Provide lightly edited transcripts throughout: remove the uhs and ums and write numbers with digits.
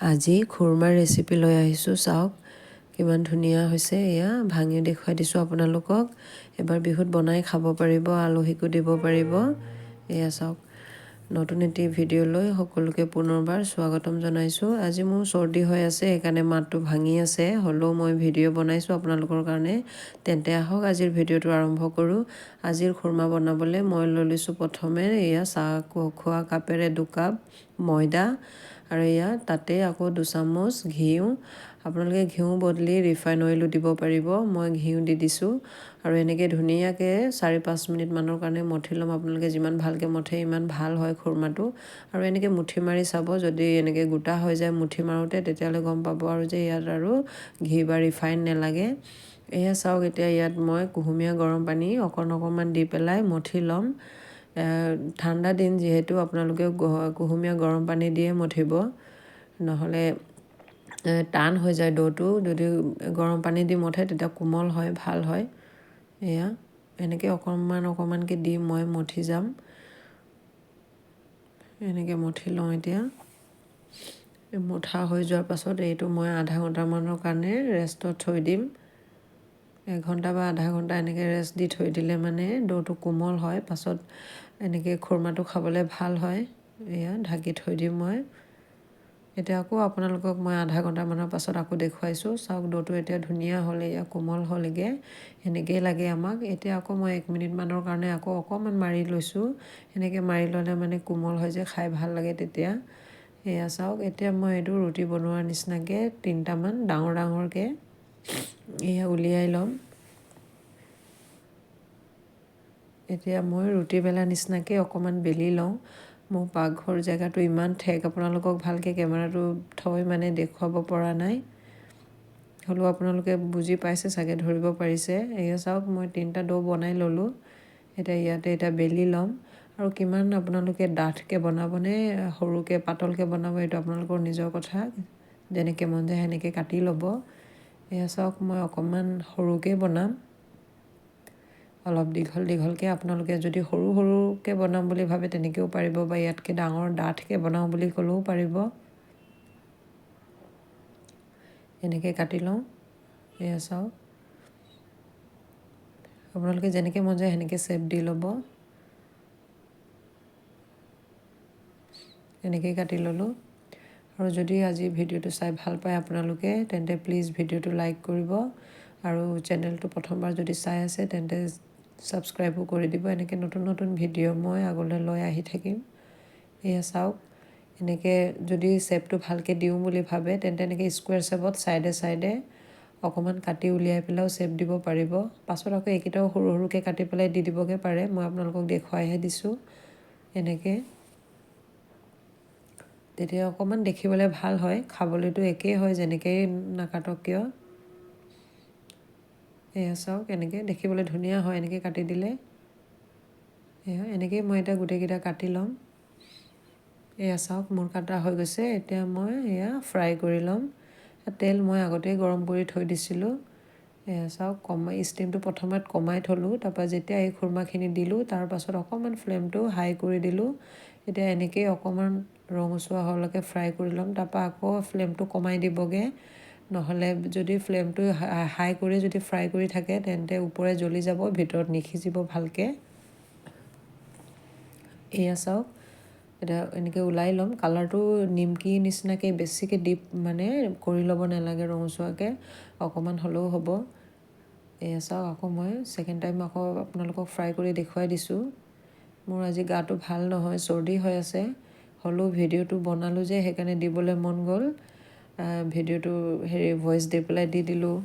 আজি খুৰমা ৰেচিপি লৈ আহিছোঁ, চাওক কিমান ধুনীয়া হৈছে। এয়া ভাঙি দেখুৱাই দিছোঁ আপোনালোকক। এবাৰ বিহুত বনাই খাব পাৰিব, আলহীকো দিব পাৰিব। এয়া চাওক, নতুন এটি ভিডিঅ' লৈ সকলোকে পুনৰবাৰ স্বাগতম জনাইছোঁ। আজি মোৰ চৰ্দি হৈ আছে, সেইকাৰণে মাতটো ভাঙি আছে, হ'লেও মই ভিডিঅ' বনাইছোঁ আপোনালোকৰ কাৰণে। তেন্তে আহক আজিৰ ভিডিঅ'টো আৰম্ভ কৰোঁ। আজিৰ খুৰমা বনাবলৈ মই লৈ লৈছোঁ প্ৰথমে এয়া চাহ খোৱা কাপেৰে 2 কাপ ময়দা, আৰু এয়া তাতে আকৌ 2 চামুচ ঘিউ। আপোনালোকে ঘিউ বদলি ৰিফাইন অইলো দিব পাৰিব, মই ঘিউ দি দিছোঁ। আৰু এনেকৈ ধুনীয়াকৈ 4-5 মিনিটমানৰ কাৰণে মঠি ল'ম। আপোনালোকে যিমান ভালকৈ মঠে ইমান ভাল হয় খুৰমাটো। আৰু এনেকৈ মুঠি মাৰি চাব, যদি এনেকৈ গোটা হৈ যায় মুঠি মাৰোঁতে, তেতিয়াহ'লে গম পাব আৰু যে ইয়াত আৰু ঘি বা ৰিফাইন নালাগে। এয়া চাওক, এতিয়া ইয়াত মই কুহুমীয়া গৰম পানী অকণমান দি পেলাই মঠি ল'ম। ঠাণ্ডা দিন যিহেতু আপোনালোকে কুহুমীয়া গৰম পানী দিয়ে মঠিব, নহ'লে টান হৈ যায় ডোটো। যদি গৰম পানী দি মঠে তেতিয়া কোমল হয়, ভাল হয়। এয়া এনেকৈ অকণমানকৈ দি মই মঠি যাম। এনেকৈ মঠি লওঁ। এতিয়া মুঠা হৈ যোৱাৰ পাছত এইটো মই আধা ঘণ্টামানৰ কাৰণে ৰেষ্টত থৈ দিম। 1 ঘণ্টা বা আধা ঘণ্টা এনেকৈ ৰেষ্ট দি থৈ দিলে মানে ডোটো কোমল হয়, পাছত এনেকৈ খুৰমাটো খাবলৈ ভাল হয়। এয়া ঢাকি থৈ দিম মই। এতিয়া আকৌ আপোনালোকক মই আধা ঘণ্টামানৰ পাছত আকৌ দেখুৱাইছোঁ। চাওক, ডোটো এতিয়া ধুনীয়া হ'ল, এয়া কোমল হ'লগৈ। এনেকৈয়ে লাগে আমাক। এতিয়া আকৌ মই 1 মিনিটমানৰ কাৰণে আকৌ অকণমান মাৰি লৈছোঁ। এনেকৈ মাৰি ল'লে মানে কোমল হৈ যায়, খাই ভাল লাগে তেতিয়া। এয়া চাওক, এতিয়া মই এইটো ৰুটি বনোৱাৰ নিচিনাকৈ 3টামান ডাঙৰকৈ এয়া উলিয়াই ল'ম। এতিয়া মই ৰুটি বেলা নিচিনাকৈ অকণমান বেলি লওঁ। মোৰ পাকঘৰ জেগাটো ইমান ঠেক, আপোনালোকক ভালকৈ কেমেৰাটো থৈ মানে দেখুৱাব পৰা নাই, হ'লেও আপোনালোকে বুজি পাইছে চাগে, ধৰিব পাৰিছে। এয়া চাওক, মই 3টা ডো বনাই ল'লোঁ। এতিয়া বেলি ল'ম। আৰু কিমান আপোনালোকে ডাঠকৈ বনাবনে সৰুকৈ পাতলকৈ বনাব, এইটো আপোনালোকৰ নিজৰ কথা। যেনেকৈ মন যায় সেনেকৈ কাটি ল'ব। এয়া চাওক, মই অকণমান সৰুকৈ বনাম, অলপ দীঘলকৈ। আপোনালোকে যদি সৰুকৈ বনাম বুলি ভাবে তেনেকৈও পাৰিব, বা ইয়াতকৈ ডাঠকৈ বনাওঁ বুলি ক'লেও পাৰিব। এনেকৈ কাটি লওঁ। এয়া চাওক, আপোনালোকে যেনেকৈ মন যায় সেনেকৈ শ্বেপ দি ল'ব। এনেকৈ কাটি ল'লোঁ। আৰু যদি আজি ভিডিঅ'টো চাই ভাল পায় আপোনালোকে, তেন্তে প্লিজ ভিডিঅ'টো লাইক কৰিব। আৰু চেনেলটো প্ৰথমবাৰ যদি চাই আছে তেন্তে ছাবস্ক্ৰাইবো কৰি দিব। এনেকৈ নতুন ভিডিঅ' মই আগলৈ লৈ আহি থাকিম। এয়া চাওক, এনেকৈ যদি শ্বেপটো ভালকৈ দিওঁ বুলি ভাবে তেন্তে এনেকৈ স্কুৱেৰ শ্বেপত চাইডে অকণমান কাটি উলিয়াই পেলাইও শ্বেপ দিব পাৰিব। পাছত আকৌ এইকেইটাও সৰুকৈ কাটি পেলাই দি দিবগৈ পাৰে, মই আপোনালোকক দেখুৱাইহে দিছোঁ। এনেকৈ তেতিয়া অকণমান দেখিবলৈ ভাল হয়, খাবলৈতো একেই হয় যেনেকৈয়ে নাকাটক কিয়। এয়া চাওক, এনেকৈ দেখিবলৈ ধুনীয়া হয় এনেকৈ কাটি দিলে। এয়া এনেকৈয়ে মই এতিয়া গোটেইকেইটা কাটি ল'ম। এয়া চাওক, মোৰ কাটা হৈ গৈছে। এতিয়া মই এয়া ফ্ৰাই কৰি ল'ম। তেল মই আগতেই গৰম কৰি থৈ দিছিলোঁ। এয়া চাওক, ষ্টিমটো প্ৰথমত কমাই থ'লোঁ, তাৰপৰা যেতিয়া এই খুৰমাখিনি দিলোঁ তাৰ পাছত অকণমান ফ্লেমটো হাই কৰি দিলোঁ। এতিয়া এনেকৈয়ে অকণমান ৰঙচুৱা হোৱালৈকে ফ্ৰাই কৰি ল'ম, তাৰপৰা আকৌ ফ্লেমটো কমাই দিবগৈ। নহ'লে যদি ফ্লেমটো হাই কৰি যদি ফ্ৰাই কৰি থাকে তেন্তে ওপৰে জ্বলি যাব, ভিতৰত নিসিজিব ভালকৈ। এয়া চাওক, এতিয়া এনেকৈ ওলাই ল'ম। কালাৰটো নিমকি নিচিনাকৈ বেছিকৈ ডিপ মানে কৰি ল'ব নালাগে, ৰঙচুৱাকৈ অকণমান হ'লেও হ'ব। এয়া চাওক, আকৌ মই ছেকেণ্ড টাইম আকৌ আপোনালোকক ফ্ৰাই কৰি দেখুৱাই দিছোঁ। মোৰ আজি গাটো ভাল নহয়, চৰ্দি হৈ আছে, হ'লেও ভিডিঅ'টো বনালোঁ যে সেইকাৰণে দিবলৈ মন গ'ল। ভিডিঅ'টো ভইচ দি পেলাই দি দিলোঁ।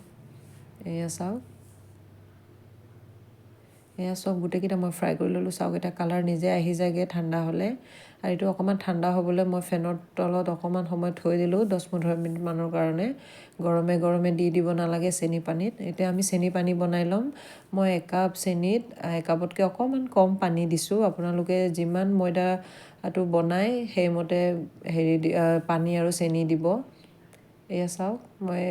এয়া চাওক, এয়া চব গোটেইকেইটা মই ফ্ৰাই কৰি ল'লোঁ। চাওক, এটা কালাৰ নিজে আহি যায়গৈ ঠাণ্ডা হ'লে। আৰু এইটো অকণমান ঠাণ্ডা হ'বলৈ মই ফেনৰ তলত অকণমান সময় থৈ দিলোঁ, 10-15 মিনিটমানৰ কাৰণে। গৰমে দি দিব নালাগে চেনি পানীত। এতিয়া আমি চেনি পানী বনাই ল'ম। মই 1 কাপ চেনিত 1 কাপতকৈ অকণমান কম পানী দিছোঁ। আপোনালোকে যিমান ময়দাটো বনাই সেইমতে পানী আৰু চেনি দিব। এয়া চাওক মই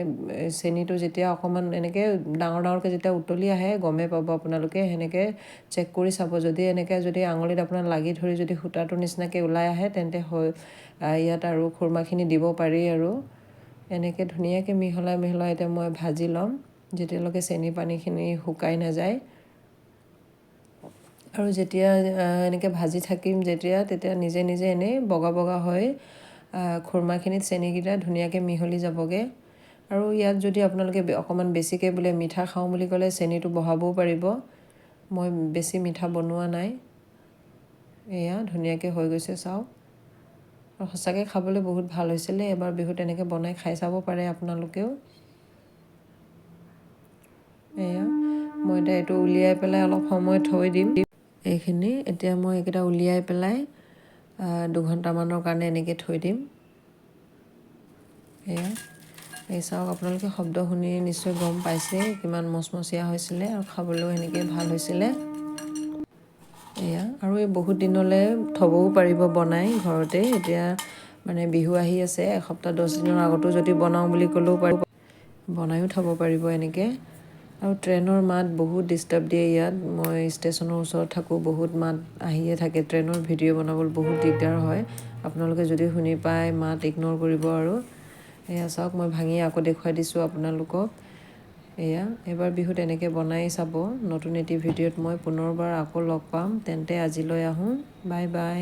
চেনিটো যেতিয়া অকণমান এনেকৈ ডাঙৰ ডাঙৰকৈ যেতিয়া উতলি আহে গমেই পাব আপোনালোকে। সেনেকৈ চেক কৰি চাব, যদি আঙুলিত আপোনাৰ লাগি ধৰি যদি সূতাটোৰ নিচিনাকৈ ওলাই আহে তেন্তে ইয়াত আৰু খুৰমাখিনি দিব পাৰি। আৰু এনেকৈ ধুনীয়াকৈ মিহলাই এতিয়া মই ভাজি ল'ম যেতিয়ালৈকে চেনি পানীখিনি শুকাই নাযায়। আৰু যেতিয়া এনেকৈ ভাজি থাকিম তেতিয়া নিজে নিজে এনেই বগা বগা হৈ খুৰমাখিনিত চেনিকেইটা ধুনীয়াকৈ মিহলি যাবগৈ। আৰু ইয়াত যদি আপোনালোকে অকণমান বেছিকৈ বোলে মিঠা খাওঁ বুলি ক'লে চেনিটো বঢ়াবও পাৰিব। মই বেছি মিঠা বনোৱা নাই। এয়া ধুনীয়াকৈ হৈ গৈছে চাওক। আৰু সঁচাকৈ খাবলৈ বহুত ভাল হৈছিলে। এবাৰ বিহুত এনেকৈ বনাই খাই চাব পাৰে আপোনালোকেও। এয়া মই এতিয়া এইটো উলিয়াই পেলাই অলপ সময় থৈ দিম। এইখিনি এতিয়া মই এইকেইটা উলিয়াই পেলাই 2 ঘণ্টামানৰ কাৰণে এনেকৈ থৈ দিম। এয়া এই চাওক, আপোনালোকে শব্দ শুনি নিশ্চয় গম পাইছে কিমান মচমচীয়া হৈছিলে আৰু খাবলৈও এনেকৈ ভাল হৈছিলে। এয়া আৰু এই বহুত দিনলৈ থ'বও পাৰিব বনাই ঘৰতে। এতিয়া মানে বিহু আহি আছে, এসপ্তাহ 10 দিনৰ আগতো যদি বনাওঁ বুলি ক'লেও পাৰিব, বনায়ো থ'ব পাৰিব এনেকৈ। আৰু ট্ৰেইনৰ মাত বহুত ডিষ্টাৰ্ব দিয়ে ইয়াত। মই ষ্টেচনৰ ওচৰত থাকোঁ, বহুত মাত আহিয়ে থাকে। ট্ৰেইনৰ ভিডিঅ' বনাবলৈ বহুত দিগদাৰ হয়। আপোনালোকে যদি শুনি পায় মাত ইগন'ৰ কৰিব। আৰু এয়া চাওক, মই ভাঙি আকৌ দেখুৱাই দিছোঁ আপোনালোকক। এয়া এইবাৰ বিহুত এনেকৈ বনাই চাব। নতুন এটি ভিডিঅ'ত মই পুনৰবাৰ আকৌ লগ পাম। তেন্তে আজিলৈ আহোঁ, বাই বাই।